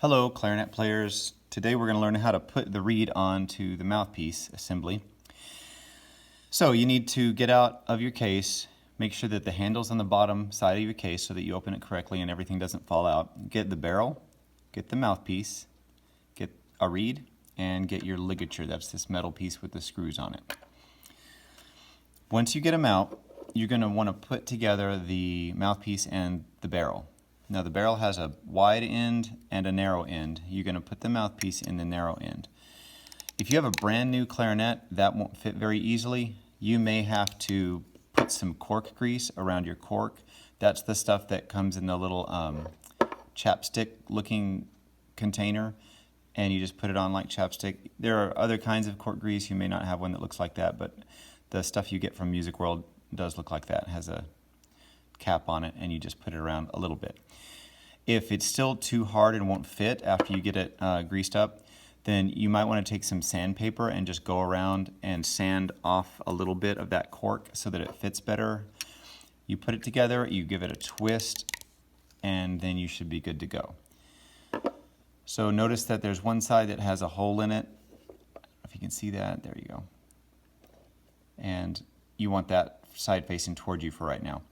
Hello, clarinet players. Today we're going to learn how to put the reed onto the mouthpiece assembly. So you need to get out of your case, make sure that the handle's on the bottom side of your case so that you open it correctly and everything doesn't fall out. Get the barrel, get the mouthpiece, get a reed, and get your ligature. That's this metal piece with the screws on it. Once you get them out, you're going to want to put together the mouthpiece and the barrel. Now the barrel has a wide end and a narrow end. You're going to put the mouthpiece in the narrow end. If you have a brand new clarinet, that won't fit very easily. You may have to put some cork grease around your cork. That's the stuff that comes in the little chapstick looking container, and you just put it on like chapstick. There are other kinds of cork grease. You may not have one that looks like that, but the stuff you get from Music World does look like that. It has a cap on it, and you just put it around a little bit. If it's still too hard and won't fit after you get it greased up, then you might want to take some sandpaper and just go around and sand off a little bit of that cork so that it fits better. You put it together, you give it a twist, and then you should be good to go. So notice that there's one side that has a hole in it. If you can see that, there you go. And you want that side facing toward you for right now.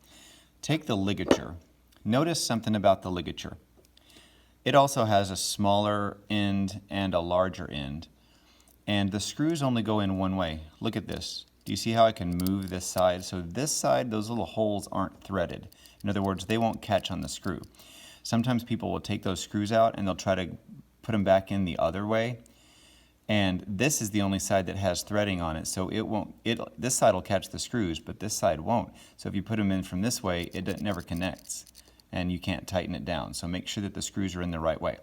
Take the ligature. Notice something about the ligature. It also has a smaller end and a larger end. And the screws only go in one way. Look at this. Do you see how I can move this side? So this side, those little holes aren't threaded. In other words, they won't catch on the screw. Sometimes people will take those screws out and they'll try to put them back in the other way. And this is the only side that has threading on it, so it won't. This side will catch the screws, but this side won't. So if you put them in from this way, it never connects, and you can't tighten it down. So make sure that the screws are in the right way.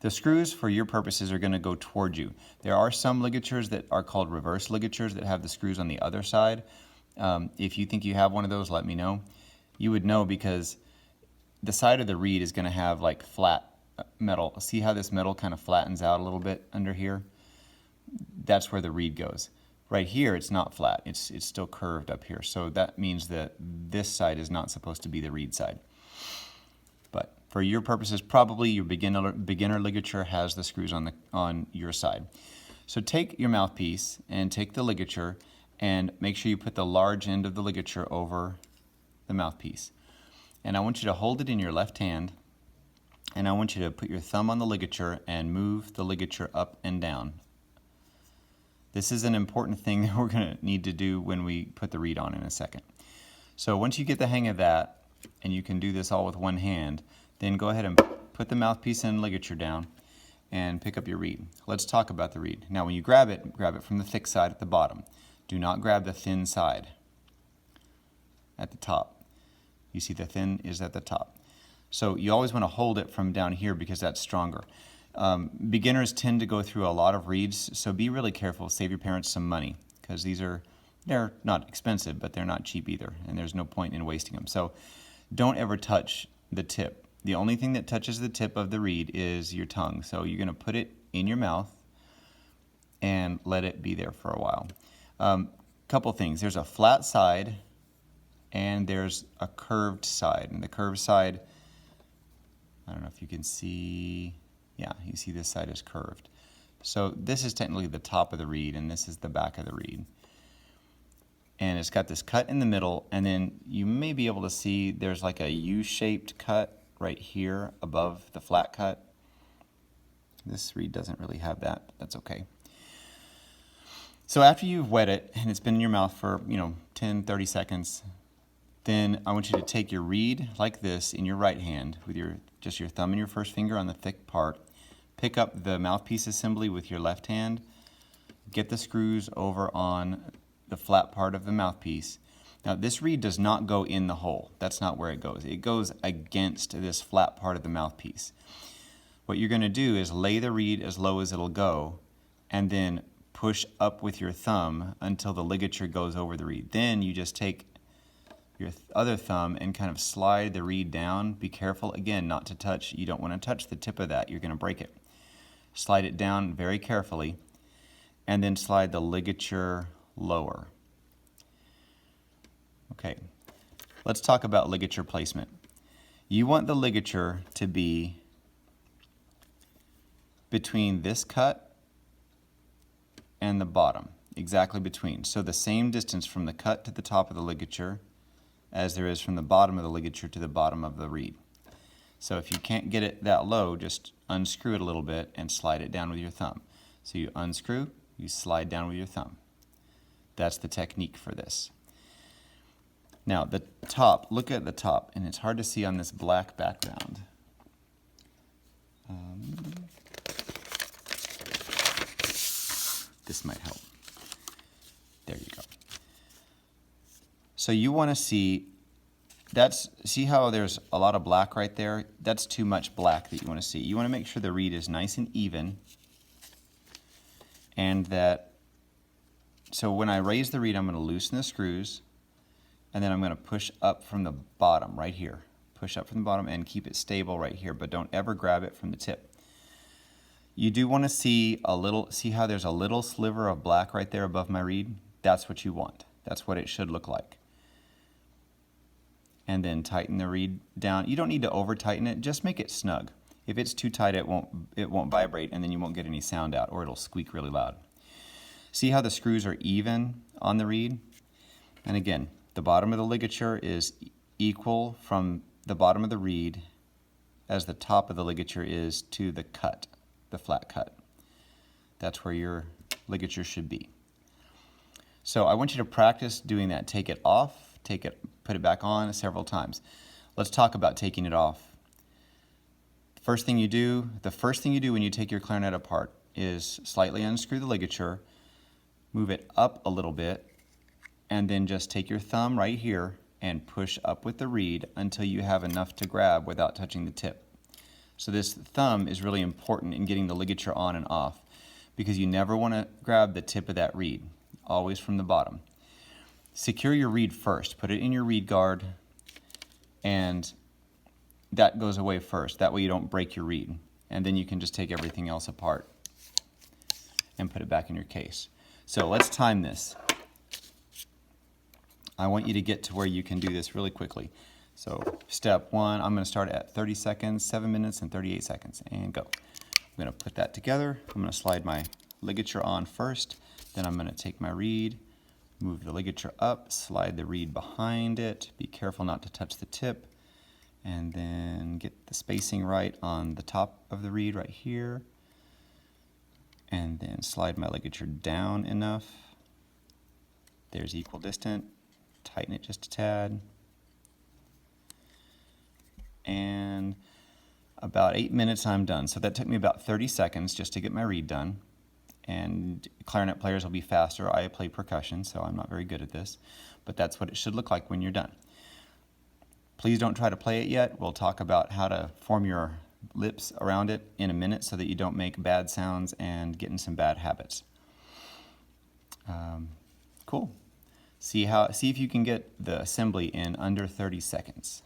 The screws, for your purposes, are going to go toward you. There are some ligatures that are called reverse ligatures that have the screws on the other side. If you think you have one of those, let me know. You would know because the side of the reed is going to have like flat metal. See how this metal kind of flattens out a little bit under here? That's where the reed goes. Right here it's not flat, it's still curved up here, so that means that this side is not supposed to be the reed side. But for your purposes, probably your beginner ligature has the screws on your side. So take your mouthpiece and take the ligature and make sure you put the large end of the ligature over the mouthpiece. And I want you to hold it in your left hand, and I want you to put your thumb on the ligature and move the ligature up and down. This is an important thing that we're going to need to do when we put the reed on in a second. So once you get the hang of that, and you can do this all with one hand, then go ahead and put the mouthpiece and ligature down and pick up your reed. Let's talk about the reed. Now when you grab it from the thick side at the bottom. Do not grab the thin side at the top. You see the thin is at the top. So you always want to hold it from down here because that's stronger. Beginners tend to go through a lot of reeds, so be really careful. Save your parents some money because they're not expensive, but they're not cheap either, and there's no point in wasting them. So don't ever touch the tip. The only thing that touches the tip of the reed is your tongue. So you're going to put it in your mouth and let it be there for a while. Couple things. There's a flat side and there's a curved side. And the curved side, I don't know if you can see. Yeah, you see this side is curved. So this is technically the top of the reed, and this is the back of the reed. And it's got this cut in the middle, and then you may be able to see there's like a U-shaped cut right here above the flat cut. This reed doesn't really have that, but that's okay. So after you've wet it, and it's been in your mouth for 10, 30 seconds, then I want you to take your reed like this in your right hand with just your thumb and your first finger on the thick part. Pick up the mouthpiece assembly with your left hand. Get the screws over on the flat part of the mouthpiece. Now this reed does not go in the hole. That's not where it goes. It goes against this flat part of the mouthpiece. What you're going to do is lay the reed as low as it'll go and then push up with your thumb until the ligature goes over the reed. Then you just take your other thumb and kind of slide the reed down. Be careful, again, not to touch. You don't want to touch the tip of that. You're going to break it. Slide it down very carefully, and then slide the ligature lower. Okay, let's talk about ligature placement. You want the ligature to be between this cut and the bottom, exactly between. So the same distance from the cut to the top of the ligature as there is from the bottom of the ligature to the bottom of the reed. So if you can't get it that low, just unscrew it a little bit and slide it down with your thumb. So you unscrew, you slide down with your thumb. That's the technique for this. Now the top, look at the top, and it's hard to see on this black background. This might help. There you go. So you want to see, see how there's a lot of black right there? That's too much black that you want to see. You want to make sure the reed is nice and even, and that, so when I raise the reed, I'm going to loosen the screws, and then I'm going to push up from the bottom right here. Push up from the bottom and keep it stable right here, but don't ever grab it from the tip. You do want to see see how there's a little sliver of black right there above my reed? That's what you want. That's what it should look like. And then tighten the reed down. You don't need to over tighten it, just make it snug. If it's too tight, it won't vibrate, and then you won't get any sound out, or it'll squeak really loud. See how the screws are even on the reed? And again, the bottom of the ligature is equal from the bottom of the reed as the top of the ligature is to the cut, the flat cut. That's where your ligature should be. So I want you to practice doing that. Take it off, put it back on several times. Let's talk about taking it off. The first thing you do when you take your clarinet apart is slightly unscrew the ligature, move it up a little bit, and then just take your thumb right here and push up with the reed until you have enough to grab without touching the tip. So this thumb is really important in getting the ligature on and off, because you never want to grab the tip of that reed, always from the bottom. Secure your reed first, put it in your reed guard, and that goes away first. That way you don't break your reed, and then you can just take everything else apart and put it back in your case. So let's time this. I want you to get to where you can do this really quickly. So step one, I'm going to start at 30 seconds, 7 minutes and 38 seconds, and go. I'm going to put that together. I'm going to slide my ligature on first, then I'm going to take my reed, move the ligature up, slide the reed behind it, be careful not to touch the tip, and then get the spacing right on the top of the reed right here, and then slide my ligature down enough. There's equal distance. Tighten it just a tad. And about 8 minutes I'm done. So that took me about 30 seconds just to get my reed done. And clarinet players will be faster. I play percussion, so I'm not very good at this. But that's what it should look like when you're done. Please don't try to play it yet. We'll talk about how to form your lips around it in a minute so that you don't make bad sounds and get in some bad habits. Cool. See if you can get the assembly in under 30 seconds.